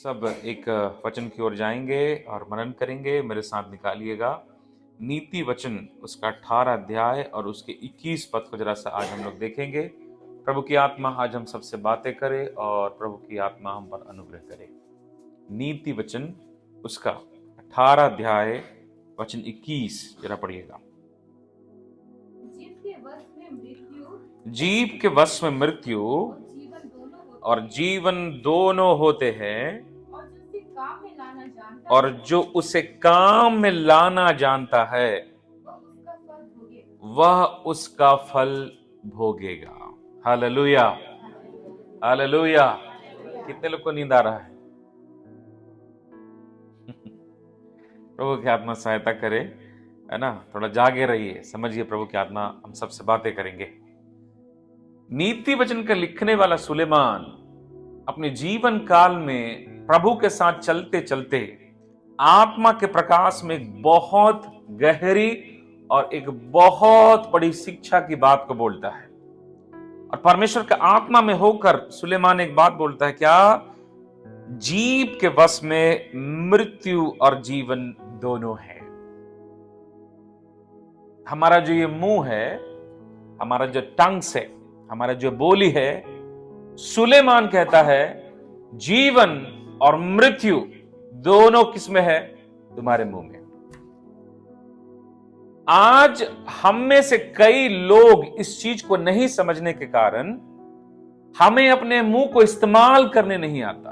सब एक वचन की ओर जाएंगे और मनन करेंगे। मेरे साथ निकालिएगा नीति वचन उसका 18 अध्याय और उसके 21 पद को जरा सा आज हम लोग देखेंगे। प्रभु की आत्मा आज हम सबसे बातें करे और प्रभु की आत्मा हम पर अनुग्रह करे। नीति वचन उसका 18 अध्याय वचन 21 जरा पढ़िएगा। जीव के वश में मृत्यु और जीवन दोनों होते हैं, और जो उसे काम में लाना जानता है वह उसका फल भोगेगा। Hallelujah, hallelujah. कितने लोग को नींद आ रहा है? प्रभु की आत्मा सहायता करे, है ना। थोड़ा जागे रहिए, समझिए प्रभु की आत्मा हम सबसे बातें करेंगे। नीति वचन का लिखने वाला सुलेमान अपने जीवन काल में प्रभु के साथ चलते चलते आत्मा के प्रकाश में एक बहुत गहरी और एक बहुत बड़ी शिक्षा की बात को बोलता है। और परमेश्वर के आत्मा में होकर सुलेमान एक बात बोलता है, क्या? जीव के वश में मृत्यु और जीवन दोनों है। हमारा जो ये मुंह है, हमारा जो टंग्स है, हमारा जो बोली है, सुलेमान कहता है जीवन और मृत्यु दोनों किसमें है? तुम्हारे मुंह में। आज हम में से कई लोग इस चीज को नहीं समझने के कारण हमें अपने मुंह को इस्तेमाल करने नहीं आता।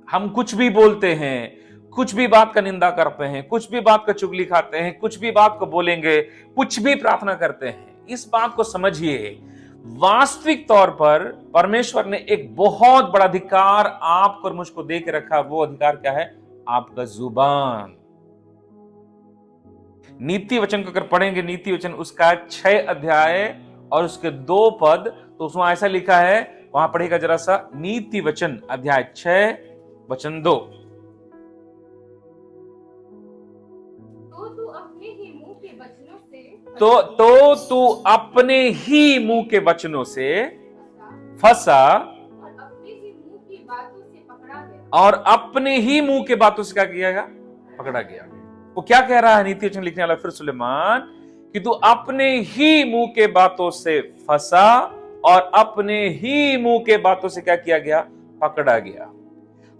हम कुछ भी बोलते हैं, कुछ भी बात का निंदा करते हैं, कुछ भी बात का चुगली खाते हैं, कुछ भी बात को बोलेंगे, कुछ भी प्रार्थना करते हैं। इस बात को समझिए, वास्तविक तौर पर परमेश्वर ने एक बहुत बड़ा अधिकार आपको और मुझको दे के रखा। वो अधिकार क्या है? आपका जुबान। नीति वचन को अगर पढ़ेंगे, नीति वचन उसका 6 अध्याय और उसके 2 पद, तो उसमें ऐसा लिखा है, वहां पढ़ेगा जरा सा। नीति वचन अध्याय 6 वचन 2। तो तू अपने ही मुंह के वचनों से फंसा और अपने ही मुंह के बातों से क्या किया गया? पकड़ा गया। वो क्या कह रहा है नीति वचन लिखने वाला फिर सुलेमान, कि तू अपने ही मुंह के बातों से फंसा और अपने ही मुंह के बातों से क्या किया गया? पकड़ा गया।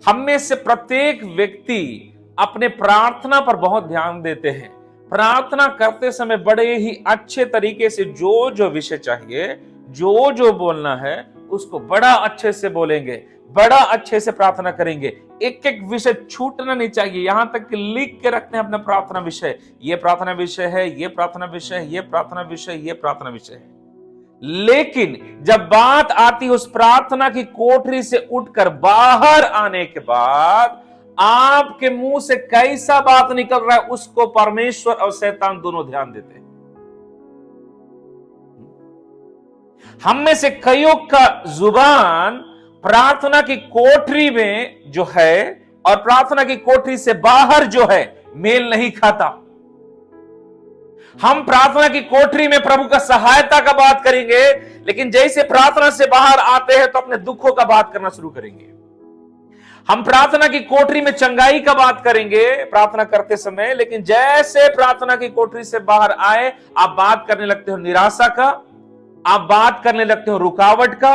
हम में से प्रत्येक व्यक्ति अपने प्रार्थना पर बहुत ध्यान देते हैं। प्रार्थना करते समय बड़े ही अच्छे तरीके से जो जो विषय चाहिए, जो जो बोलना है, उसको बड़ा अच्छे से बोलेंगे, बड़ा अच्छे से प्रार्थना करेंगे। एक एक विषय छूटना नहीं चाहिए। यहां तक कि लिख के रखते हैं अपना प्रार्थना विषय, ये प्रार्थना विषय है, ये प्रार्थना विषय है, ये प्रार्थना विषय, ये प्रार्थना विषय है। लेकिन जब बात आती है उस प्रार्थना की कोठरी से उठकर बाहर आने के बाद आपके मुंह से कैसा बात निकल रहा है, उसको परमेश्वर और शैतान दोनों ध्यान देते हैं। हम में से कईयों का जुबान प्रार्थना की कोठरी में जो है और प्रार्थना की कोठरी से बाहर जो है मेल नहीं खाता। हम प्रार्थना की कोठरी में प्रभु का सहायता का बात करेंगे, लेकिन जैसे प्रार्थना से बाहर आते हैं तो अपने दुखों का बात करना शुरू करेंगे। हम प्रार्थना की कोठरी में चंगाई का बात करेंगे प्रार्थना करते समय, लेकिन जैसे प्रार्थना की कोठरी से बाहर आए आप बात करने लगते हो निराशा का, आप बात करने लगते हो रुकावट का,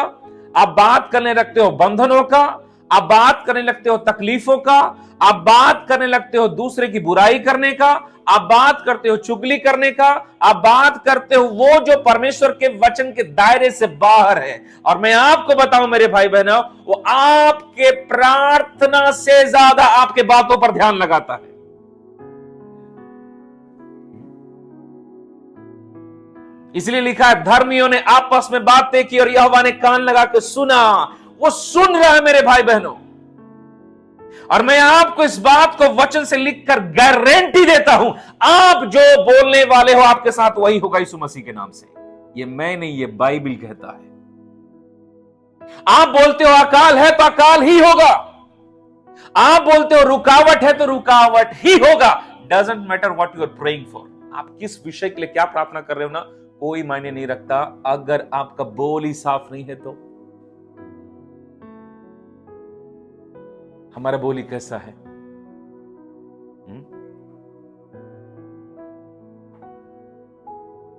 आप बात करने लगते हो बंधनों का, आप बात करने लगते हो तकलीफों का, आप बात करने लगते हो दूसरे की बुराई करने का, आप बात करते हो चुगली करने का, आप बात करते हो वो जो परमेश्वर के वचन के दायरे से बाहर है। और मैं आपको बताऊं मेरे भाई बहनों, वो आपके प्रार्थना से ज्यादा आपके बातों पर ध्यान लगाता है। इसलिए लिखा है, धर्मियों ने आपस में बातें की और यहोवा ने कान लगा के सुना। वो सुन रहा है मेरे भाई बहनों। और मैं आपको इस बात को वचन से लिखकर गारंटी देता हूं, आप जो बोलने वाले हो आपके साथ वही होगा यीशु मसीह के नाम से। ये मैं नहीं, ये बाइबल कहता है। आप बोलते हो अकाल है तो अकाल ही होगा, आप बोलते हो रुकावट है तो रुकावट ही होगा। Doesn't matter what you are praying for. आप किस विषय के लिए क्या प्रार्थना कर रहे हो ना, कोई मायने नहीं रखता अगर आपका बोल ही साफ नहीं है तो। हमारा बोली कैसा है?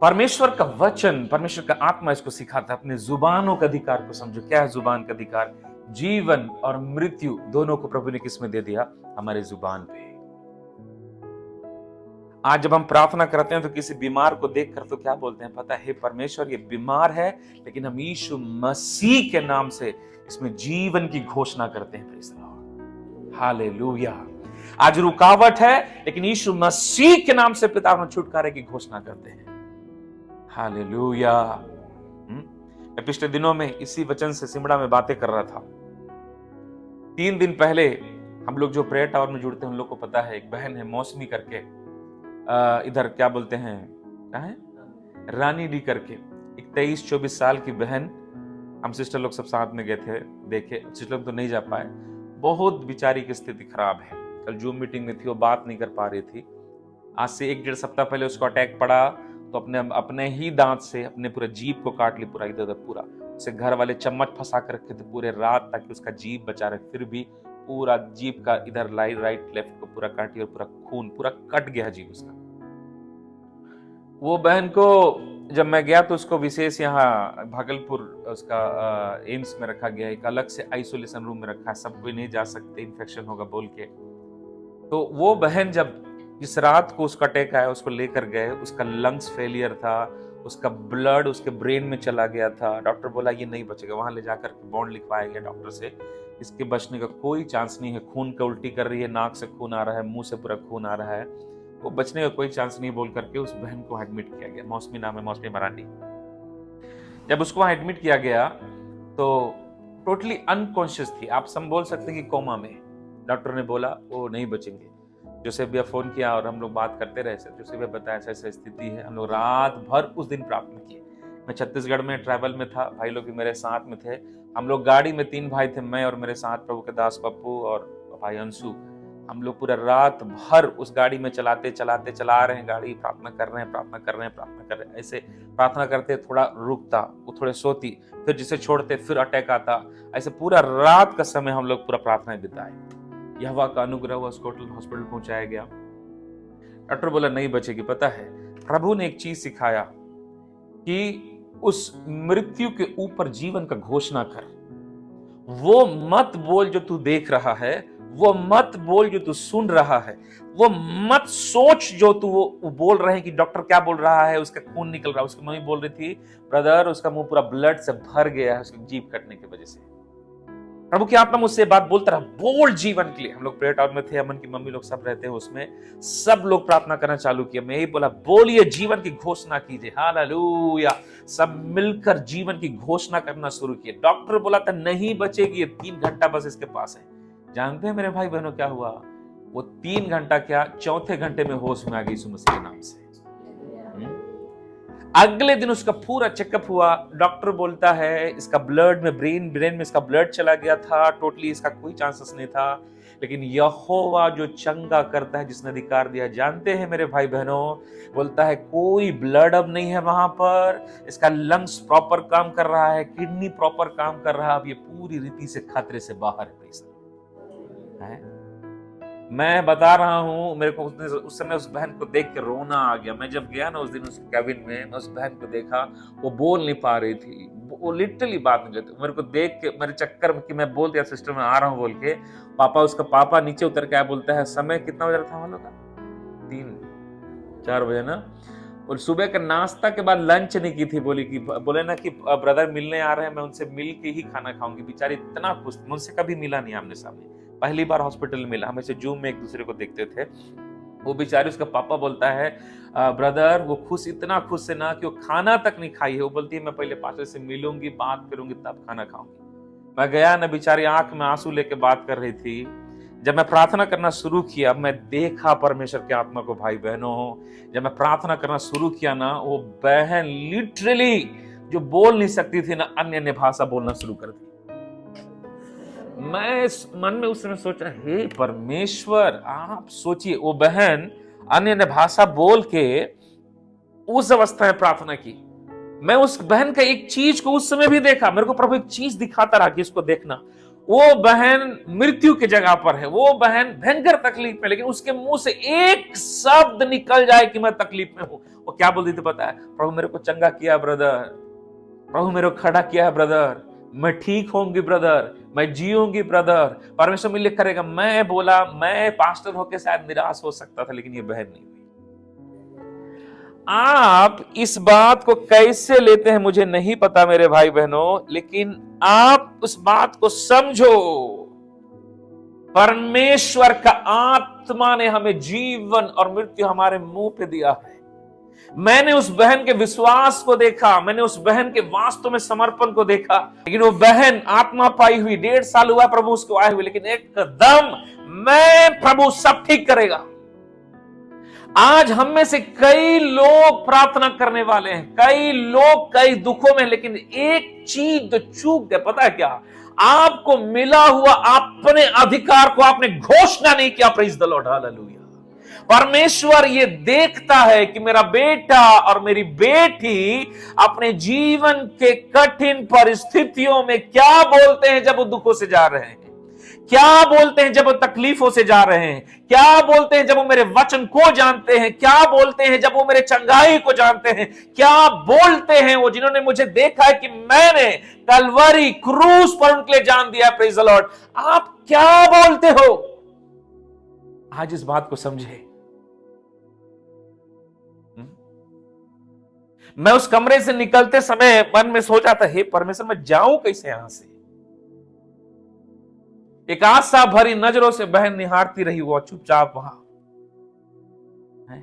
परमेश्वर का वचन, परमेश्वर का आत्मा इसको सिखाता है। अपने जुबानों का अधिकार को समझो। क्या है जुबान का अधिकार? जीवन और मृत्यु दोनों को प्रभु ने किस में दे दिया? हमारे जुबान पे। आज जब हम प्रार्थना करते हैं तो किसी बीमार को देखकर तो क्या बोलते हैं पता है? परमेश्वर ये बीमार है, लेकिन हम यीशु मसीह के नाम से इसमें जीवन की घोषणा करते हैं। Praise the Lord, hallelujah. आज रुकावट है, लेकिन यीशु मसीह के नाम से पिता में छुटकारे की घोषणा करते हैं। हालेलुया। मैं पिछले दिनों में इसी वचन से सिमड़ा में बातें कर रहा था। 3 दिन पहले हम लोग जो प्रेयर टावर में जुड़ते हैं उन लोग को पता है, एक बहन है मौसमी करके, इधर क्या बोलते हैं, क्या है, रानी डी करके, एक 23-24 साल की बहन। हम सिस्टर लोग सब साथ में गए थे, देखे। सिस्टर लोग तो नहीं जा पाए, बहुत बेचारी की स्थिति खराब है। कल जूम मीटिंग में थी, वो बात नहीं कर पा रही थी। आज से 1-1.5 सप्ताह पहले उसको अटैक पड़ा, तो अपने ही दांत से अपने पूरा जीभ को काट ली, पूरा इधर पूरा। उसे घर वाले चम्मच फंसा कर रखे थे पूरे रात, ताकि उसका जीभ बचा रहे। फिर भी पूरा जीभ का इधर राइट लेफ्ट को पूरा काटी और पूरा खून पूरा कट गया जीभ उसका। वो बहन को जब मैं गया तो उसको विशेष यहाँ भागलपुर उसका एम्स में रखा गया, एक अलग से आइसोलेशन रूम में रखा है। सब कोई नहीं जा सकते, इन्फेक्शन होगा बोल के। तो वो बहन जब जिस रात को उसका अटैक आया, उसको लेकर गए, उसका लंग्स फेलियर था, उसका ब्लड उसके ब्रेन में चला गया था। डॉक्टर बोला ये नहीं बचेगा। वहां ले जाकर बॉन्ड लिखवाया गया डॉक्टर से, इसके बचने का कोई चांस नहीं है। खून का उल्टी कर रही है, नाक से खून आ रहा है, मुंह से पूरा खून आ रहा है, वो बचने का कोई चांस नहीं बोल करके उस बहन को एडमिट किया गया। मौसमी नाम है, मौसमी मराठी। जब उसको वहां एडमिट किया गया तो टोटली अनकॉन्शियस थी। आप सब बोल सकते हैं कि कोमा में। डॉक्टर ने बोला वो नहीं बचेंगे। जोसेफ भैया फोन किया और हम लोग बात करते रहे। जोसेफ भैया बताया ऐसा स्थिति है। हम लोग रात भर उस दिन प्रार्थना किए। मैं छत्तीसगढ़ में ट्रैवल में था, भाई लोग भी मेरे साथ में थे। हम लोग गाड़ी में 3 भाई थे, मैं और मेरे साथ प्रभु के दास पप्पू और भाई अंशु। हम लोग पूरा रात भर उस गाड़ी में चला रहे हैं गाड़ी, प्रार्थना कर रहे हैं। ऐसे प्रार्थना करते, थोड़ा रुकता, वो थोड़े सोती, फिर जिसे छोड़ते फिर अटैक आता। ऐसे पूरा रात का समय हम लोग पूरा प्रार्थना बिताए। यहोवा का अनुग्रह हुआ, हॉस्पिटल पहुंचाया गया। डॉक्टर बोला नहीं बचेगी। पता है प्रभु ने एक चीज सिखाया कि उस मृत्यु के ऊपर जीवन का घोषणा कर। वो मत बोल जो तू देख रहा है, वो मत बोल जो तू सुन रहा है, वो मत सोच जो तू वो बोल रहे हैं कि डॉक्टर क्या बोल रहा है, उसका खून निकल रहा है। उसकी मम्मी बोल रही थी ब्रदर उसका मुंह पूरा ब्लड से भर गया है, उसकी जीभ कटने की वजह से। प्रभु की आत्मा मुझसे बात बोलता रहा, बोल जीवन के लिए। हम लोग प्रेयर टावर में थे, अमन की मम्मी लोग सब रहते हैं उसमें, सब लोग प्रार्थना करना चालू किया। मैं यही बोला बोलिए, जीवन की घोषणा कीजिए। हालेलुया। सब मिलकर जीवन की घोषणा करना शुरू किए। डॉक्टर बोला था नहीं बचेगी, ये 3 घंटा बस इसके पास है। जानते हैं मेरे भाई बहनों क्या हुआ? वो 3 घंटा क्या, 4थे घंटे में होश में आ गई यीशु मसीह के नाम से। अगले दिन उसका पूरा चेकअप हुआ। डॉक्टर बोलता है इसका ब्लड में ब्रेन में इसका ब्लड चला गया था, टोटली इसका कोई चांसेस नहीं था। लेकिन यहोवा जो चंगा करता है, जिसने अधिकार दिया, जानते हैं मेरे भाई बहनों, बोलता है कोई ब्लड अब नहीं है वहां पर, इसका लंग्स प्रॉपर काम कर रहा है, किडनी प्रॉपर काम कर रहा है। अब ये पूरी रीति से खतरे से बाहर है। मैं बता रहा हूं, मेरे को उस समय उस बहन को देख के रोना आ गया। मैं जब गया ना उस दिन उस कैबिन में, मैं उस बहन को देखा, वो बोल नहीं पा रही थी, वो लिटरली बात नहीं करती। मेरे को देख के मेरे चक्कर में कि मैं बोल दिया सिस्टर मैं आ रहा हूं बोल के, पापा उसका पापा नीचे उतर के बोलता है समय कितना बज रहा था हम लोग का, 3-4 बजे ना। और सुबह का नाश्ता के बाद लंच नहीं की थी, बोले ना कि ब्रदर मिलने आ रहे हैं, मैं उनसे मिल के ही खाना खाऊंगी। बेचारी इतना खुश, मुझसे कभी मिला नहीं आमने सामने, पहली बार हॉस्पिटल में मिला। हम ऐसे जूम में एक दूसरे को देखते थे। वो बेचारी, उसका पापा बोलता है ब्रदर वो खुश, इतना खुश है ना कि वो खाना तक नहीं खाई है। वो बोलती है मैं पहले पास्टर से मिलूंगी, बात करूंगी, तब खाना खाऊंगी। मैं गया ना, बेचारी आंख में आंसू लेके बात कर रही थी। जब मैं प्रार्थना करना शुरू किया, मैं देखा परमेश्वर की आत्मा को। भाई बहनों, जब मैं प्रार्थना करना शुरू किया ना, वो बहन लिटरली जो बोल नहीं सकती थी ना, अन्य भाषा बोलना शुरू कर दी। मैं मन में उस समय सोचा हे परमेश्वर, आप सोचिए, वो बहन अन्य भाषा बोल के उस अवस्था में प्रार्थना की। मैं उस बहन का एक चीज को उस समय भी देखा। मेरे को प्रभु एक चीज दिखाता रहा कि इसको देखना। वो बहन मृत्यु की जगह पर है, वो बहन भयंकर तकलीफ में, लेकिन उसके मुंह से एक शब्द निकल जाए कि मैं तकलीफ में हूं, वो क्या बोलती थी पता है? प्रभु मेरे को चंगा किया ब्रदर, प्रभु मेरे को खड़ा किया ब्रदर, मैं ठीक होंगी ब्रदर, मैं जीऊंगी ब्रदर, परमेश्वर मिल करेगा। मैं बोला मैं पास्टर होकर शायद निराश हो सकता था, लेकिन ये बहन नहीं हुई। आप इस बात को कैसे लेते हैं मुझे नहीं पता मेरे भाई बहनों, लेकिन आप उस बात को समझो। परमेश्वर का आत्मा ने हमें जीवन और मृत्यु हमारे मुंह पे दिया है। मैंने उस बहन के विश्वास को देखा, मैंने उस बहन के वास्तव में समर्पण को देखा, लेकिन वो बहन आत्मा पाई हुई 1.5 साल हुआ प्रभु उसको आए हुए, लेकिन एकदम मैं प्रभु सब ठीक करेगा। आज हम में से कई लोग प्रार्थना करने वाले हैं, कई लोग कई दुखों में, लेकिन एक चीज तो चूक गए, पता है क्या? आपको मिला हुआ अपने अधिकार को आपने घोषणा नहीं किया। Praise the Lord, hallelujah. परमेश्वर ये देखता है कि मेरा बेटा और मेरी बेटी अपने जीवन के कठिन परिस्थितियों में क्या बोलते हैं जब वो दुखों से जा रहे हैं, क्या बोलते हैं जब वो तकलीफों से जा रहे हैं, क्या बोलते हैं जब वो मेरे वचन को जानते हैं, क्या बोलते हैं जब वो मेरे चंगाई को जानते हैं, क्या बोलते हैं वो जिन्होंने मुझे देखा है कि मैंने कलवरी क्रूस पर उनके लिए जान दिया। Praise the Lord. आप क्या बोलते हो? आज इस बात को समझे। मैं उस कमरे से निकलते समय मन में सोचा था, हे परमेश्वर मैं जाऊं कैसे यहां से। एक आशा भरी नजरों से बहन निहारती रही, वो चुपचाप वहां है।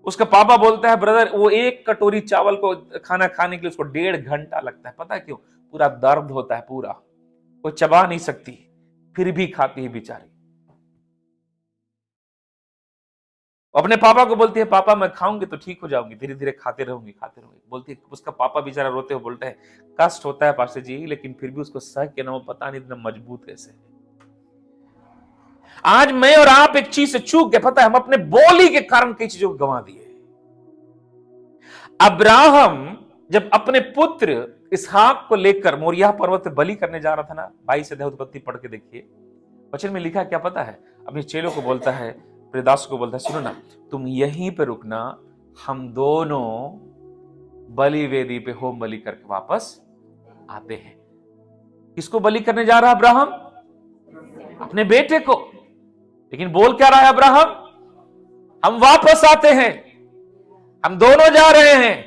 उसका पापा बोलता है ब्रदर वो एक कटोरी चावल को खाना खाने के लिए उसको 1.5 घंटा लगता है। पता है क्यों? पूरा दर्द होता है, पूरा वो चबा नहीं सकती, फिर भी खाती है बेचारी। अपने पापा को बोलती है पापा मैं खाऊंगी तो ठीक हो जाऊंगी, धीरे धीरे खाते रहूंगी खाते रहूंगी। बोलती है, उसका पापा बेचारा रोते हुए बोलता है कष्ट होता है पास्टर जी, लेकिन फिर भी उसको सह के ना, वो पता नहीं इतना मजबूत कैसे है। आज मैं और आप एक चीज से चूक गए, पता है? हम अपने बोली के कारण कई चीजों को गंवा दिए। अब्राहम जब अपने पुत्र इसहाक को लेकर मोरिया पर्वत पर बलि करने जा रहा था ना, 22 अध्याय उत्पत्ति पढ़ के देखिए, वचन में लिखा क्या पता है? अपने चेलों को बोलता है, प्रियदास को बोलता है सुनो ना, तुम यहीं पे रुकना, हम दोनों बलि वेदी पे होम बलि करके वापस आते हैं। किसको बलि करने जा रहा है अब्राहम? अपने बेटे को। लेकिन बोल क्या रहा है अब्राहम? हम वापस आते हैं, हम दोनों जा रहे हैं।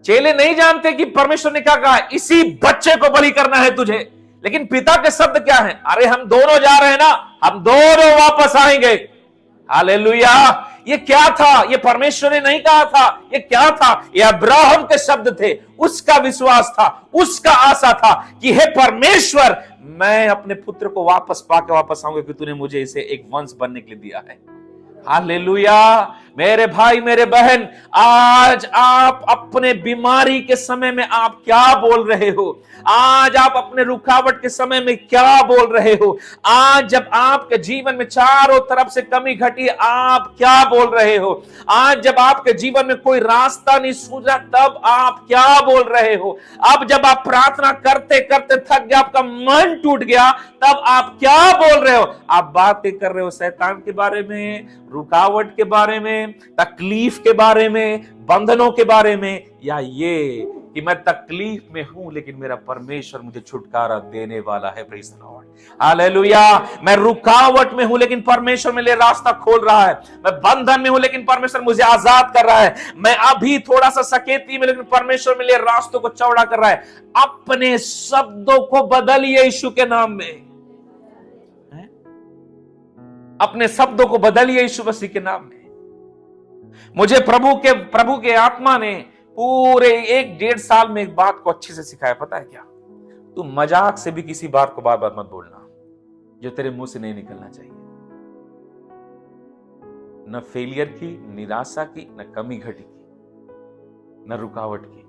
चेले नहीं जानते कि परमेश्वर ने क्या कहा, इसी बच्चे को बलि करना है तुझे, लेकिन पिता के शब्द क्या है? अरे हम दोनों जा रहे हैं ना, हम दोनों वापस आएंगे। हालेलुया। ये क्या था? ये परमेश्वर ने नहीं कहा था, ये क्या था? ये अब्राहम के शब्द थे, उसका विश्वास था, उसका आशा था कि हे परमेश्वर मैं अपने पुत्र को वापस पाके वापस आऊंगा कि तूने मुझे इसे एक वंश बनने के लिए दिया है। हालेलुया। मेरे भाई मेरे बहन, आज आप अपने बीमारी के समय में आप क्या बोल रहे हो? आज आप अपने रुकावट के समय में क्या बोल रहे हो? आज जब आपके जीवन में चारों तरफ से कमी घटी, आप क्या बोल रहे हो? आज जब आपके जीवन में कोई रास्ता नहीं सूझा, तब आप क्या बोल रहे हो? अब जब आप प्रार्थना करते करते थक गया, आपका मन टूट गया, तब आप क्या बोल रहे हो? आप बातें कर रहे हो शैतान के बारे में, रुकावट के बारे में, तकलीफ के बारे में, बंधनों के बारे में, या ये कि मैं तकलीफ में हूं लेकिन मेरा परमेश्वर मुझे छुटकारा देने वाला है। Praise the Lord, hallelujah. मैं रुकावट में हूं लेकिन परमेश्वर मेरे लिए रास्ता खोल रहा है। मैं बंधन में हूं लेकिन परमेश्वर मुझे आजाद कर रहा है। मैं अभी थोड़ा सा सकेती में, लेकिन परमेश्वर मेरे लिए रास्तों को चौड़ा कर रहा है। अपने शब्दों को बदलिए यीशु के नाम में, अपने शब्दों को बदलिए यीशु मसीह के नाम में। मुझे प्रभु के आत्मा ने पूरे 1.5 साल में एक बात को अच्छे से सिखाया, पता है क्या? तू मजाक से भी किसी बात को बार बार मत बोलना जो तेरे मुंह से नहीं निकलना चाहिए। न फेलियर की, न निराशा की, न कमी घटी की, न रुकावट की।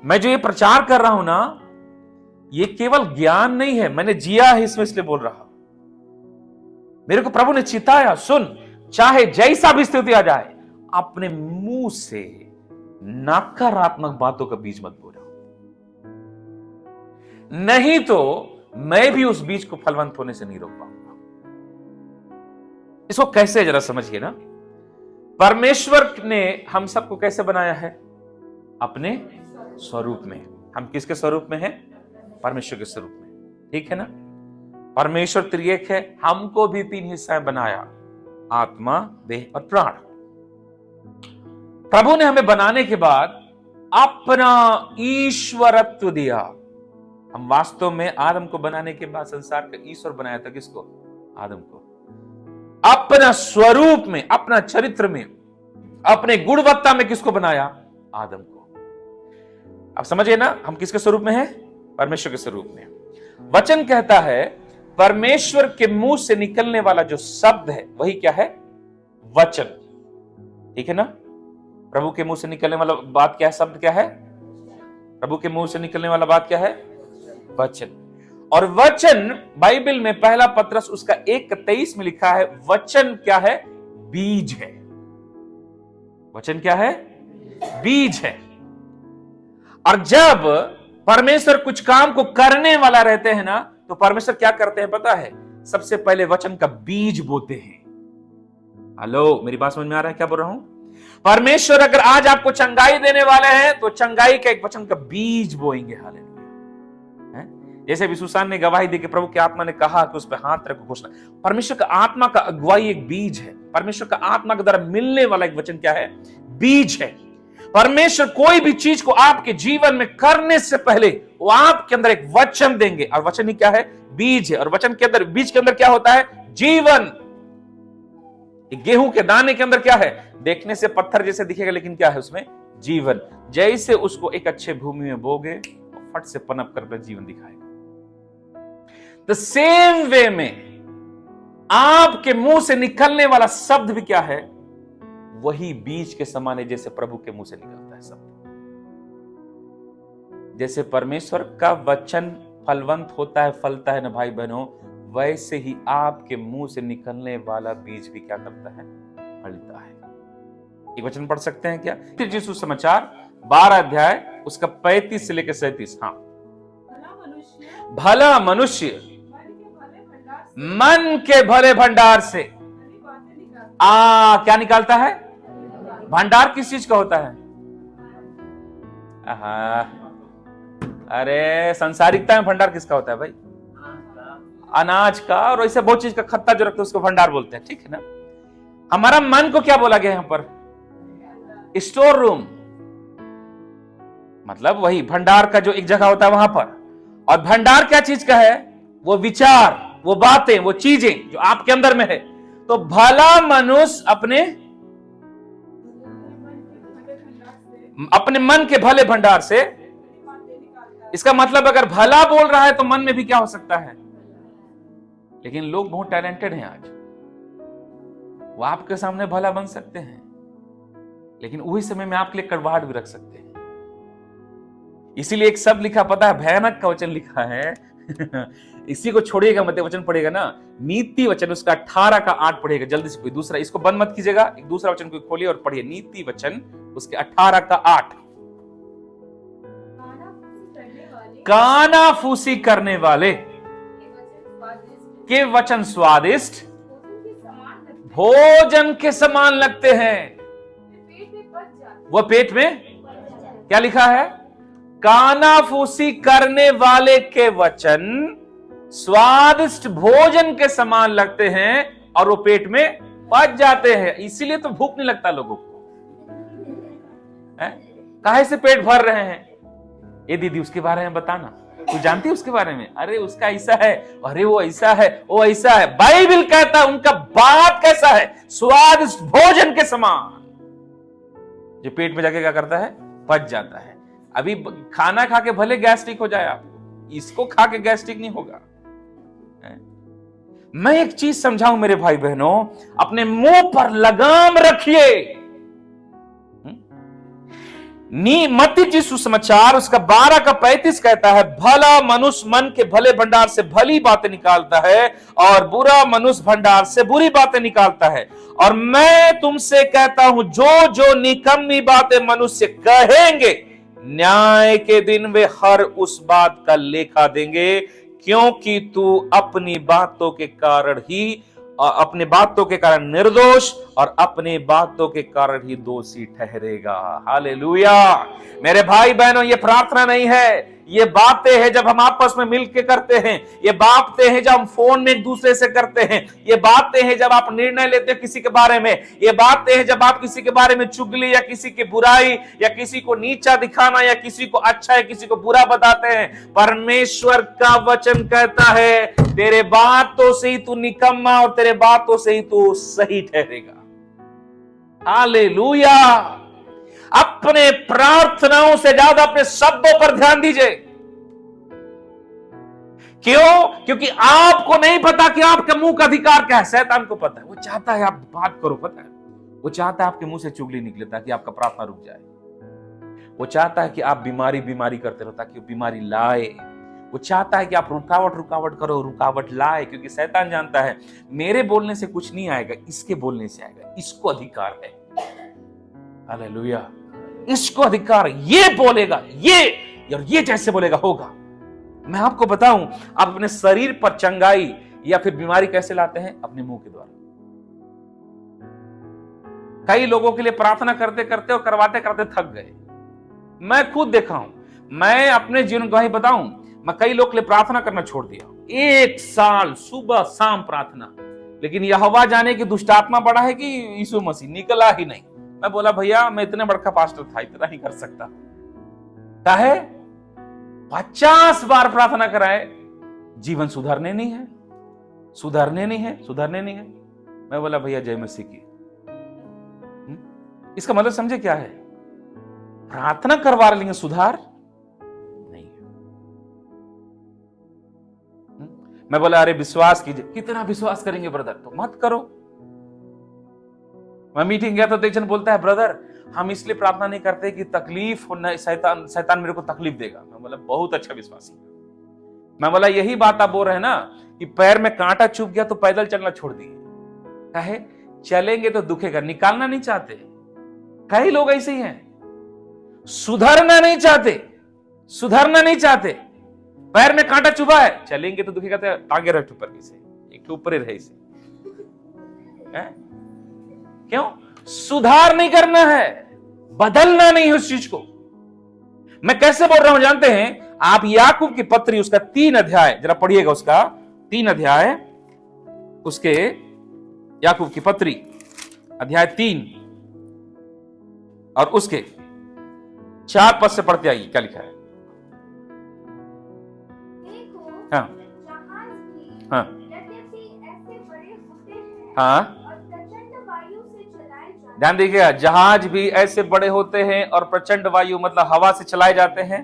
मैं जो ये प्रचार कर रहा हूं ना, ये केवल ज्ञान नहीं है, मैंने जिया है इसमें, इसलिए बोल रहा हूं। मेरे को प्रभु ने चिताया, सुन, चाहे जैसा भी स्थिति आ जाए, अपने मुंह से नकारात्मक बातों का बीज मत बोलो। नहीं तो मैं भी उस बीज को फलवंत होने से नहीं रोक पाऊंगा। इसको कैसे जरा समझिए ना। परमेश्वर ने हम सबको कैसे बनाया है? अपने स्वरूप में। हम किसके स्वरूप में हैं? परमेश्वर के स्वरूप में, ठीक है ना। परमेश्वर त्रिएक है, हमको भी 3 हिस्सें बनाया, आत्मा, देह और प्राण। प्रभु ने हमें बनाने के बाद अपना ईश्वरत्व दिया। हम वास्तव में आदम को बनाने के बाद संसार का ईश्वर बनाया था। किसको? आदम को। अपना स्वरूप में, अपना चरित्र में, अपने गुणवत्ता में किसको बनाया? आदम को। अब समझिए ना, हम किसके स्वरूप में हैं? परमेश्वर के स्वरूप में। वचन कहता है परमेश्वर के मुंह से निकलने वाला जो शब्द है वही क्या है? वचन, ठीक है ना। प्रभु के मुंह से निकलने वाला बात क्या है? शब्द क्या है? प्रभु के मुंह से निकलने वाला बात क्या है? वचन। और वचन बाइबल में पहला पत्रस उसका 1:23 में लिखा है, वचन क्या है? बीज है। वचन क्या है? बीज है। और जब परमेश्वर कुछ काम को करने वाला रहते हैं ना, तो परमेश्वर क्या करते हैं पता है? सबसे पहले वचन का बीज बोते हैं। हेलो, मेरी बात समझ में आ रहा है क्या बोल रहा हूं? परमेश्वर अगर आज आपको चंगाई देने वाले हैं तो चंगाई का एक वचन का बीज बोएंगे। हालेलुया। जैसे विशुसान ने गवाही दी कि प्रभु की आत्मा ने कहा कि उस पर हाथ रखो, घोषणा। परमेश्वर का आत्मा का अगुवाई एक बीज है। परमेश्वर का आत्मा के द्वारा मिलने वाला एक वचन क्या है? बीज है। परमेश्वर कोई भी चीज को आपके जीवन में करने से पहले वो आपके अंदर एक वचन देंगे, और वचन ही क्या है? बीज है। और वचन के अंदर, बीज के अंदर क्या होता है? जीवन। गेहूं के दाने के अंदर क्या है? देखने से पत्थर जैसे दिखेगा, लेकिन क्या है उसमें? जीवन। जैसे उसको एक अच्छे भूमि में बोगे और फट से पनप कर अपना जीवन दिखाएगा। द सेम वे में आपके मुंह से निकलने वाला शब्द भी क्या है? वही बीज के समान है, जैसे प्रभु के मुंह से निकलता है शब्द। जैसे परमेश्वर का वचन फलवंत होता है, फलता है ना भाई बहनों, वैसे ही आपके मुंह से निकलने वाला बीज भी क्या करता है? फलता है। एक वचन पढ़ सकते हैं क्या? फिर यीशु समाचार 12 अध्याय उसका 35 से लेकर 37। हाँ, भला मनुष्य मन के भले भंडार से क्या निकालता है? भंडार किस चीज का होता है? अरे संसारिकता में भंडार किसका होता है भाई? अनाज का, और ऐसे बहुत चीज का खत्ता जो रखते हैं उसको भंडार बोलते हैं, ठीक है ना। हमारा मन को क्या बोला गया यहां पर? Store room. मतलब वही भंडार का जो एक जगह होता है वहां पर। और भंडार क्या चीज का है? वो विचार, वो बातें, वो चीजें जो आपके अंदर में है। तो भला मनुष्य अपने मन के भले भंडार से। इसका मतलब अगर भला बोल रहा है तो मन में भी क्या हो सकता है? लेकिन लोग बहुत टैलेंटेड हैं आज, वो आपके सामने भला बन सकते हैं, लेकिन वही समय में आपके लिए कड़वाहट भी रख सकते हैं। इसीलिए एक शब्द लिखा, पता है, भयानक का वचन लिखा है इसी को छोड़िएगा मत, वचन पढ़ेगा ना, नीति वचन उसका 18 का 8 पढ़ेगा जल्दी से। कोई दूसरा, इसको बंद मत कीजिएगा, एक दूसरा वचन को खोलिए और पढ़िए। नीति वचन उसके 18 का 8। कानाफूसी करने वाले के वचन स्वादिष्ट भोजन के समान लगते हैं, वह पेट में क्या लिखा है? कानाफूसी करने वाले के वचन स्वादिष्ट भोजन के समान लगते हैं और वो पेट में पच जाते हैं। इसीलिए तो भूख नहीं लगता लोगों को। काहे से पेट भर रहे हैं? ये दीदी उसके बारे में बताना, तू जानती है उसके बारे में? अरे उसका ऐसा है, अरे वो ऐसा है, वो ऐसा है। बाइबल कहता है उनका बात कैसा है? स्वादिष्ट भोजन के समान, जो पेट में जाके क्या करता है? पच जाता है। अभी खाना खा के भले गैस्ट्रिक हो जाए आपको, इसको खा के गैस्ट्रिक नहीं होगा। मैं एक चीज समझाऊं मेरे भाई बहनों, अपने मुंह पर लगाम रखिए। मत्ती सुसमाचार उसका 12 का 35 कहता है, भला मनुष्य मन के भले भंडार से भली बातें निकालता है और बुरा मनुष्य भंडार से बुरी बातें निकालता है। और मैं तुमसे कहता हूं, जो जो निकम्मी बातें मनुष्य कहेंगे न्याय के दिन वे हर उस बात का लेखा देंगे, क्योंकि तू अपनी बातों के कारण ही अपनी बातों के कारण निर्दोष और अपनी बातों के कारण ही दोषी ठहरेगा। हालेलुया। मेरे भाई बहनों, ये प्रार्थना नहीं है, ये बातें हैं जब हम आपस में मिलकर करते हैं, ये बातें हैं जब हम फोन में एक दूसरे से करते हैं, ये बातें हैं जब आप निर्णय लेते हो किसी के बारे में, ये बातें हैं जब आप किसी के बारे में चुगली या किसी की बुराई या किसी को नीचा दिखाना या किसी को अच्छा या किसी को बुरा बताते हैं। परमेश्वर का वचन कहता है तेरे बातों से ही तू निकम्मा और तेरे बातों से ही तू सही ठहरेगा। हालेलुया। अपने प्रार्थनाओं से ज्यादा अपने शब्दों पर ध्यान दीजिए। क्यों? क्योंकि आपको नहीं पता कि आपके मुंह का अधिकार क्या है। शैतान को पता है, वो चाहता है आप बात करो, पता है, वो चाहता है आपके मुंह से चुगली निकले ताकि आपका प्रार्थना रुक जाए। वो चाहता है कि आप बीमारी करते रहो ताकि वो बीमारी लाए। वो चाहता है कि आप रुकावट करो, रुकावट लाए, क्योंकि शैतान जानता है मेरे बोलने से कुछ नहीं आएगा, इसके बोलने से आएगा, इसको अधिकार है। हालेलुया। इसको अधिकार, ये बोलेगा, ये जैसे बोलेगा होगा। मैं आपको बताऊं, आप अपने शरीर पर चंगाई या फिर बीमारी कैसे लाते हैं? अपने मुंह के द्वारा। कई लोगों के लिए प्रार्थना करते करते और करवाते करते थक गए। मैं खुद देखा हूं, मैं अपने जीवन गवाही बताऊं, मैं कई लोग के लिए प्रार्थना करना छोड़ दिया, 1 साल सुबह शाम प्रार्थना, लेकिन यहोवा जाने की दुष्टात्मा बड़ा है कि यीशु मसीह निकला ही नहीं। मैं बोला भैया मैं इतने बड़का पास्टर था, इतना ही कर सकता। काहे? 50 बार प्रार्थना कराए, जीवन सुधरने नहीं है। मैं बोला भैया जय मसीह की। इसका मतलब समझे क्या है? प्रार्थना करवा लेंगे, सुधार नहीं है। मैं बोला अरे विश्वास कीजिए। कितना विश्वास करेंगे ब्रदर? तो मत करो। मैं मीटिंग गया तो एक जन बोलता है ब्रदर हम इसलिए प्रार्थना नहीं करते कि तकलीफ हो, शैतान मेरे को तकलीफ देगा। मैं बोला बहुत अच्छा विश्वासी। मैं बोला यही बात आप बोल रहे हैं ना कि पैर में कांटा चुभ गया तो पैदल चलना छोड़ दिए। कहे चलेंगे तो दुखेगा, निकालना नहीं चाहते। कई लोग ऐसे ही हैं, सुधरना नहीं चाहते। पैर में कांटा चुभा है, चलेंगे तो दुखेगा, तो टांगे रहे ऊपर से, एक ऊपर ही रहे से। क्यों? सुधार नहीं करना है, बदलना नहीं है उस चीज को। मैं कैसे बोल रहा हूं जानते हैं? आप याकूब की पत्री उसका 3 अध्याय जरा पढ़िएगा, उसका 3 अध्याय, उसके याकूब की पत्री अध्याय 3 और उसके 4 पद से पढ़ते आइए क्या लिखा है। हाँ हाँ हाँ, ध्यान दीजिएगा, जहाज भी ऐसे बड़े होते हैं और प्रचंड वायु मतलब हवा से चलाए जाते हैं,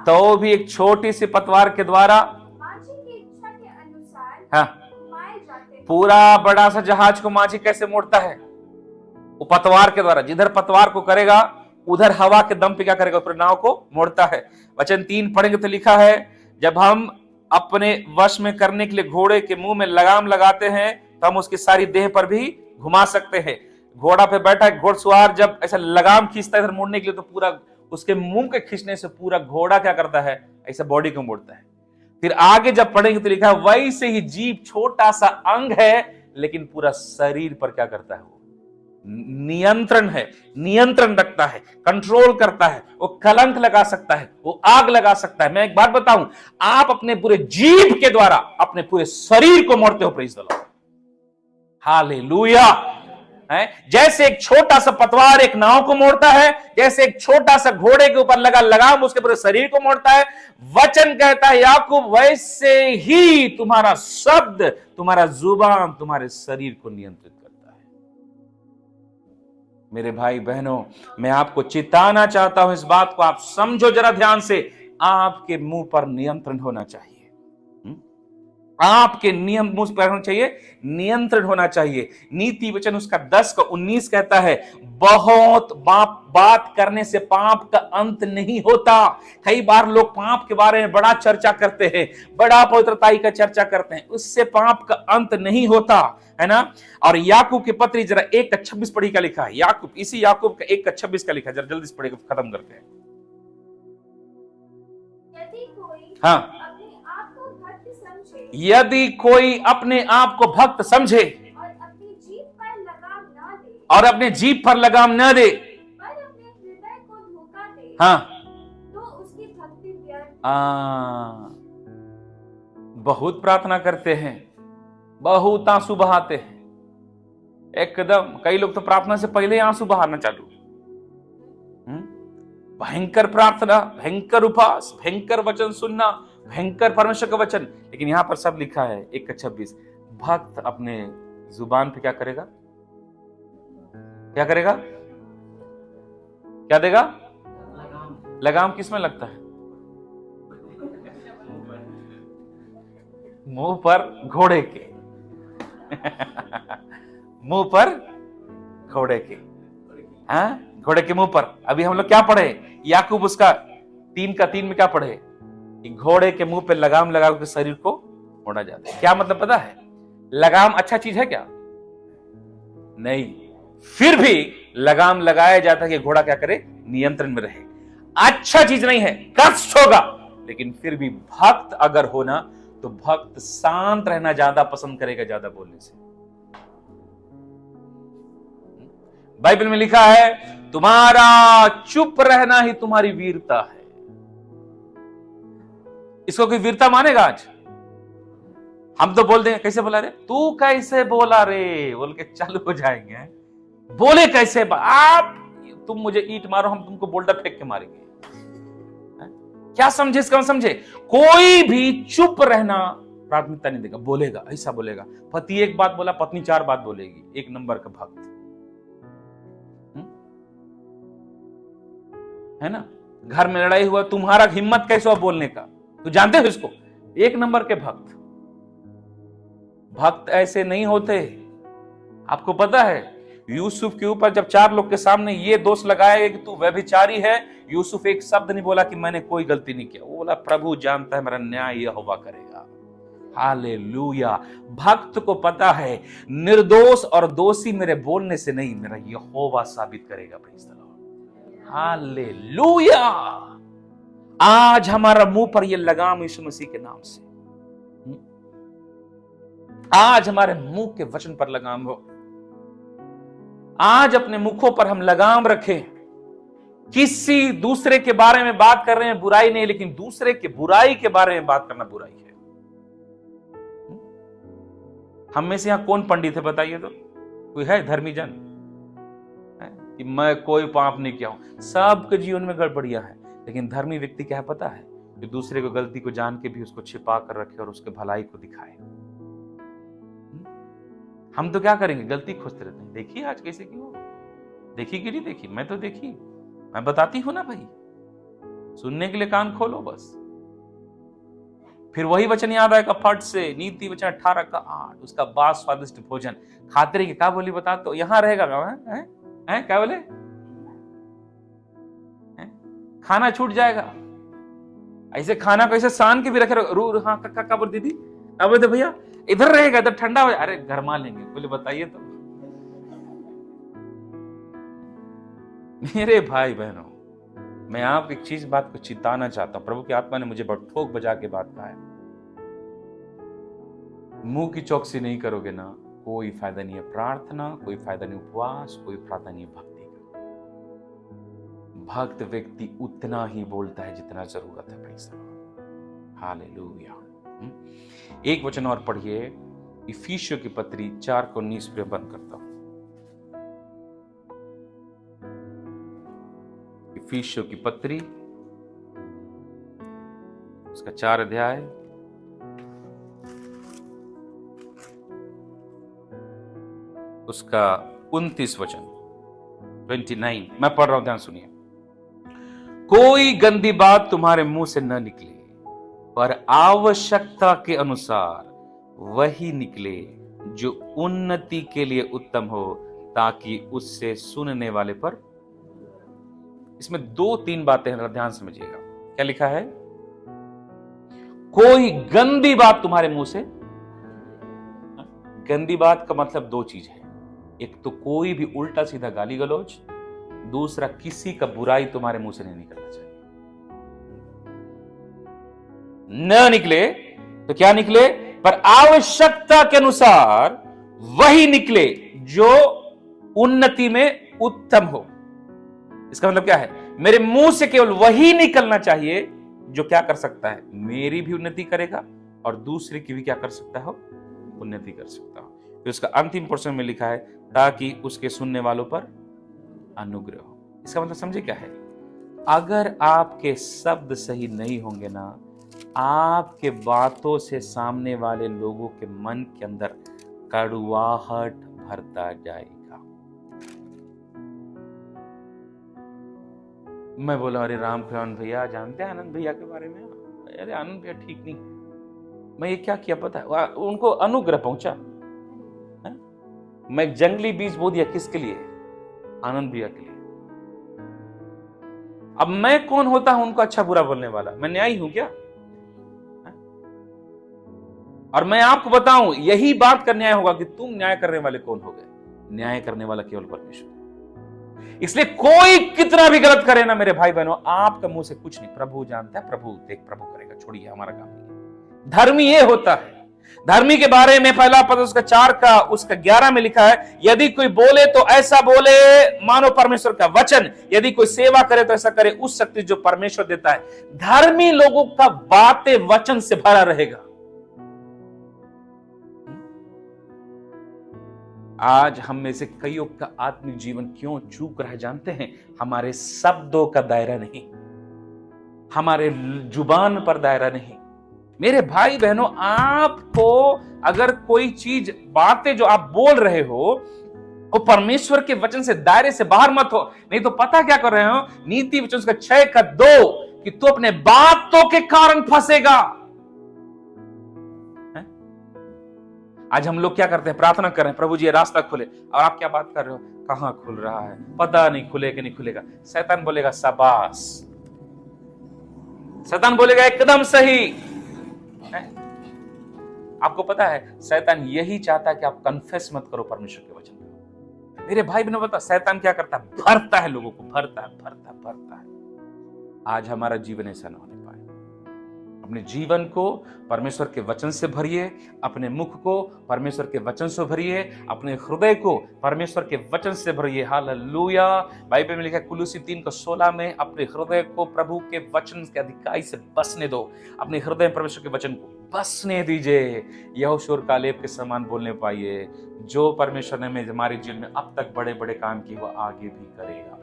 तो भी एक छोटी सी पतवार के द्वारा हाँ, पूरा बड़ा सा जहाज को माझी कैसे मोड़ता है? वो पतवार के द्वारा। जिधर पतवार को करेगा उधर हवा के दम पे क्या करेगा? पूरे नाव को मोड़ता है। वचन 3 पढ़ेंगे तो लिखा है जब हम अपने वश में करने के लिए घोड़े के मुंह में लगाम लगाते हैं तो हम उसकी सारी देह पर भी घुमा सकते हैं। घोड़ा पे बैठा घोड़सवार जब ऐसा लगाम खींचता है इधर मोड़ने के लिए तो पूरा उसके मुंह के खींचने से पूरा घोड़ा क्या करता है? ऐसा बॉडी को मोड़ता है। फिर आगे जब पढ़ेंगे तो लिखा है वैसे ही जीभ छोटा सा अंग है लेकिन पूरा शरीर पर क्या करता है? वो नियंत्रण है, नियंत्रण रखता है, कंट्रोल करता है। वो कलंक लगा सकता है, वो आग लगा सकता है। मैं एक बात बताऊं, आप अपने पूरे जीभ के द्वारा अपने पूरे शरीर को मोड़ते हो। Praise the Lord, hallelujah. जैसे एक छोटा सा पतवार एक नाव को मोड़ता है, जैसे एक छोटा सा घोड़े के ऊपर लगा लगाम उसके पूरे शरीर को मोड़ता है, वचन कहता है याकूब वैसे ही तुम्हारा शब्द, तुम्हारा जुबान तुम्हारे शरीर को नियंत्रित करता है। मेरे भाई बहनों, मैं आपको चिताना चाहता हूं, इस बात को आप समझो जरा ध्यान से, आपके मुंह पर नियंत्रण होना चाहिए। आपके नियम मुझ पर होना चाहिए, नियंत्रण होना चाहिए। नीति वचन उसका 10 का 19 कहता है, बहुत बात करने से पाप का अंत नहीं होता। कई बार लोग पाप के बारे में बड़ा चर्चा करते हैं, बड़ा पवित्रताई का चर्चा करते हैं, उससे पाप का अंत नहीं होता है ना। और याकूब की पत्री जरा 1:26 पढ़ी का लिखा है, याकूब, इसी याकूब का 1:26 का लिखा है, जरा जल्दी से पढ़ेगा, खत्म करते हैं। हाँ, यदि कोई अपने आप को भक्त समझे और अपने जीभ पर लगाम न दे, पर अपने हृदय को धोखा दे, हाँ, तो उसकी भक्ति व्यर्थ। बहुत प्रार्थना करते हैं, बहुत आंसू बहाते हैं, एकदम कई लोग तो प्रार्थना से पहले आंसू बहाना चालू। भयंकर प्रार्थना, भयंकर उपवास, भयंकर वचन सुनना, भयंकर परमेश्वर का वचन, लेकिन यहां पर सब लिखा है 1:26, भक्त अपने जुबान पे क्या करेगा, क्या करेगा, क्या देगा, लगाम किसमें लगता है, मुंह पर घोड़े के मुंह पर घोड़े के, हाँ, घोड़े के मुंह पर। अभी हम लोग क्या पढ़े, याकूब उसका 3:3 में क्या पढ़े, घोड़े के मुंह पे लगाम लगा के शरीर को मोड़ा जाता है। क्या मतलब पता है, लगाम अच्छा चीज है क्या, नहीं, फिर भी लगाम लगाया जाता है कि घोड़ा क्या करे, नियंत्रण में रहे। अच्छा चीज नहीं है, कष्ट होगा, लेकिन फिर भी भक्त अगर होना तो भक्त शांत रहना ज्यादा पसंद करेगा ज्यादा बोलने से। बाइबल में लिखा है, तुम्हारा चुप रहना ही तुम्हारी वीरता है। इसको कोई वीरता मानेगा आज? हम तो बोल देंगे, कैसे बोला रे, तू कैसे बोला रे, बोल के चालू हो जाएंगे। बोले कैसे आप, तुम मुझे ईंट मारो, हम तुमको बोल्डर फेंक के मारेंगे। क्या समझे इसका, समझे? कोई भी चुप रहना प्राथमिकता नहीं देगा, बोलेगा, ऐसा बोलेगा। पति एक बात बोला, पत्नी 4 बात बोलेगी, एक नंबर का भक्त है ना। घर में लड़ाई हुआ, तुम्हारा हिम्मत कैसे हुआ बोलने का, तो जानते हो इसको, एक नंबर के भक्त। भक्त ऐसे नहीं होते। आपको पता है, यूसुफ के ऊपर जब 4 लोग के सामने ये दोष लगाया कि तू व्यभिचारी है, यूसुफ एक शब्द नहीं बोला कि मैंने कोई गलती नहीं किया। वो बोला, प्रभु जानता है मेरा न्याय यहोवा करेगा। हालेलुया। भक्त को पता है निर्दोष और दोषी मेरे बोलने से नहीं, मेरा यहोवा साबित करेगा। Praise the Lord, hallelujah. आज हमारा मुंह पर यह लगाम यीशु मसीह के नाम से, आज हमारे मुंह के वचन पर लगाम हो। आज अपने मुखों पर हम लगाम रखें। किसी दूसरे के बारे में बात कर रहे हैं, बुराई नहीं, लेकिन दूसरे के बुराई के बारे में बात करना बुराई है। हम में से यहां कौन पंडित है बताइए तो? कोई है धर्मी जन कि मैं कोई पाप नहीं किया हूं? सबके जीवन में गड़बड़ियां है, लेकिन धर्मी व्यक्ति क्या है पता है? जो दूसरे को गलती को जान के भी उसको छिपा कर रखे और उसके भलाई को दिखाए। हम तो क्या करेंगे, गलती खोजते रहते हैं। देखिए आज कैसे की हो, देखी कि नहीं देखी? मैं तो देखी, मैं बताती हूं ना भाई, सुनने के लिए कान खोलो बस। फिर वही वचन याद आएगा फट से, नीति वचन 18 का 8, उसका बाद स्वादिष्ट भोजन खाते रहिए। क्या बोली बता तो, यहां रहेगा क्या बोले, खाना छूट जाएगा। ऐसे खाना को ऐसे सान के भी रखे रू, हाँ क्या बोल दीदी, अब बोलते भैया इधर रहेगा, इधर ठंडा हो जाए, अरे गरमा लेंगे। बोले बताइए तो। मेरे भाई बहनों, मैं आपको एक चीज बात को चिताना चाहता हूं। प्रभु की आत्मा ने मुझे बहुत ठोक बजा के बात कहा है, मुंह की चौकसी नहीं करोगे ना, कोई फायदा नहीं है प्रार्थना, कोई फायदा नहीं उपवास, कोई फायदा नहीं भक्ति का। भक्त व्यक्ति उतना ही बोलता है जितना जरूरत है। पैसा, हालेलुया। एक वचन और पढ़िए, इफिसियों की पत्री 4:19 पे बंद करता हूं। इफिसियों की पत्री उसका 4 अध्याय उसका 29 वचन 29, मैं पढ़ रहा हूं, ध्यान सुनिए। कोई गंदी बात तुम्हारे मुंह से न निकले, पर आवश्यकता के अनुसार वही निकले जो उन्नति के लिए उत्तम हो, ताकि उससे सुनने वाले पर। इसमें 2-3 बातें हैं, ध्यान समझिएगा। क्या लिखा है? कोई गंदी बात तुम्हारे मुंह से। गंदी बात का मतलब 2 चीज है। एक तो कोई भी उल्टा सीधा गाली गलौज, दूसरा किसी का बुराई तुम्हारे मुंह से नहीं निकलना चाहिए। न निकले तो क्या निकले? पर आवश्यकता के अनुसार वही निकले जो उन्नति में उत्तम हो। इसका मतलब क्या है? मेरे मुंह से केवल वही निकलना चाहिए जो क्या कर सकता है? मेरी भी उन्नति करेगा और दूसरे की भी क्या कर सकता हो? उन्नति कर सकता हो। तो इसका अंतिम पोर्शन में लिखा है, ताकि उसके सुनने वालों पर अनुग्रह हो। इसका मतलब समझे क्या है? अगर आपके शब्द सही नहीं होंगे ना, आपके बातों से सामने वाले लोगों के मन के अंदर कड़वाहट भरता जाएगा। मैं बोला, अरे राम आनंद भैया, जानते हैं आनंद भैया के बारे में? अरे आनंद भैया ठीक नहीं। मैं ये क्या किया पता है? उनको अनुग्रह पहुंचा। मैं जंगली बीज बो दिया, किसके लिए? आनंद भैया के लिए। अब मैं कौन होता हूं उनको अच्छा बुरा बोलने वाला? मैं न्यायी हूं क्या? और मैं आपको बताऊं, यही बात का न्याय होगा कि तुम न्याय करने वाले कौन हो गए? न्याय करने वाला केवल परमेश्वर। इसलिए कोई कितना भी गलत करे ना मेरे भाई बहनों, आपका मुंह से कुछ नहीं। प्रभु जानता है, प्रभु करेगा, छोड़िए, हमारा काम नहीं। धर्मी ये होता है। धर्मी के बारे में पहला पद उसका 4 का उसका 11 में लिखा है, यदि कोई बोले तो ऐसा बोले मानो परमेश्वर का वचन, यदि कोई सेवा करे तो ऐसा करे उस शक्ति जो परमेश्वर देता है। धर्मी लोगों का बातें वचन से भरा रहेगा। आज हम में से कईयों का आत्मिक जीवन क्यों चूक रहा है जानते हैं? हमारे शब्दों का दायरा नहीं, हमारे जुबान पर दायरा नहीं। मेरे भाई बहनों, आपको अगर कोई चीज, बातें जो आप बोल रहे हो वो परमेश्वर के वचन से दायरे से बाहर मत हो। नहीं तो पता क्या कर रहे हो? नीति वचन का 6 का 2 कि तू अपने बातों के कारण फंसेगा। आज हम लोग क्या करते हैं? प्रार्थना कर रहे हैं, प्रभु जी ये रास्ता खुले, और आप क्या बात कर रहे हो? कहां खुल रहा है? पता नहीं खुले कि नहीं खुलेगा। शैतान बोलेगा शाबाश, शैतान बोलेगा एकदम सही है? आपको पता है शैतान यही चाहता है कि आप कन्फेस मत करो परमेश्वर के वचन को। मेरे भाई बहनों, बता शैतान क्या करता है? भरता है लोगों को, भरता है। आज हमारा जीवन ऐसा ना होने पाए। अपने जीवन को परमेश्वर के वचन से भरिए, अपने मुख को परमेश्वर के वचन से भरिए, अपने हृदय को परमेश्वर के वचन से भरिए। हालेलुया। बाइबल में लिखा है कुलुसी 3:16 में, अपने हृदय को प्रभु के वचन के अधिकाई से बसने दो। अपने हृदय में परमेश्वर के वचन को बसने दीजिए। यहोशू और कालेब के समान बोलने पाइए। जो परमेश्वर ने हमारे जीवन में अब तक बड़े बड़े काम किए, वो आगे भी करेगा।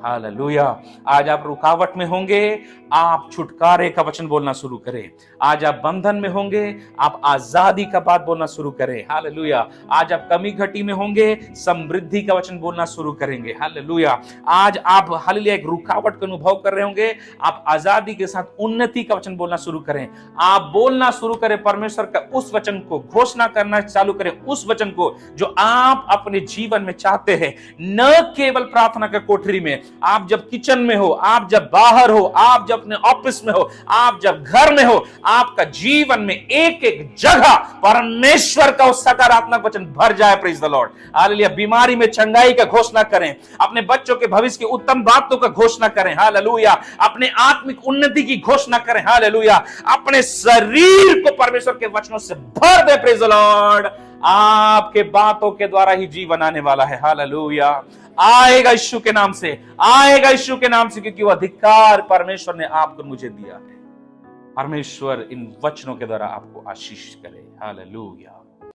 हालेलुया। आज आप रुकावट में होंगे, आप छुटकारे का वचन बोलना शुरू करें। आज आप बंधन में होंगे, आप आजादी का बात बोलना शुरू करें। हालेलुया। आज आप कमी घटी में होंगे, समृद्धि का वचन बोलना शुरू करेंगे। हालेलुया। आज आप हालेलुया एक रुकावट का अनुभव कर रहे होंगे, आप आजादी के साथ उन्नति का वचन बोलना शुरू करें। आप बोलना शुरू करें परमेश्वर का उस वचन को, घोषणा करना चालू करें उस वचन को जो आप अपने जीवन में चाहते हैं। न केवल प्रार्थना के कोठरी में, आप जब किचन में हो, आप जब बाहर हो, आप जब अपने ऑफिस में हो, आप जब घर में हो, आपका जीवन में एक एक जगह परमेश्वर का उस सकारात्मक वचन भर जाए। Praise the Lord. हालेलुया। बीमारी में चंगाई का घोषणा करें, अपने बच्चों के भविष्य की उत्तम बातों का घोषणा करें। हालेलुया। अपने आत्मिक उन्नति की घोषणा करें। हालेलुया। अपने शरीर को परमेश्वर के वचनों से भर दे। Praise the Lord. आपके बातों के द्वारा ही जीवन आने वाला है। हालेलुया। आएगा यीशु के नाम से, आएगा यीशु के नाम से, क्योंकि वो अधिकार परमेश्वर ने आपको मुझे दिया है। परमेश्वर इन वचनों के द्वारा आपको आशीष करे। हालेलुया।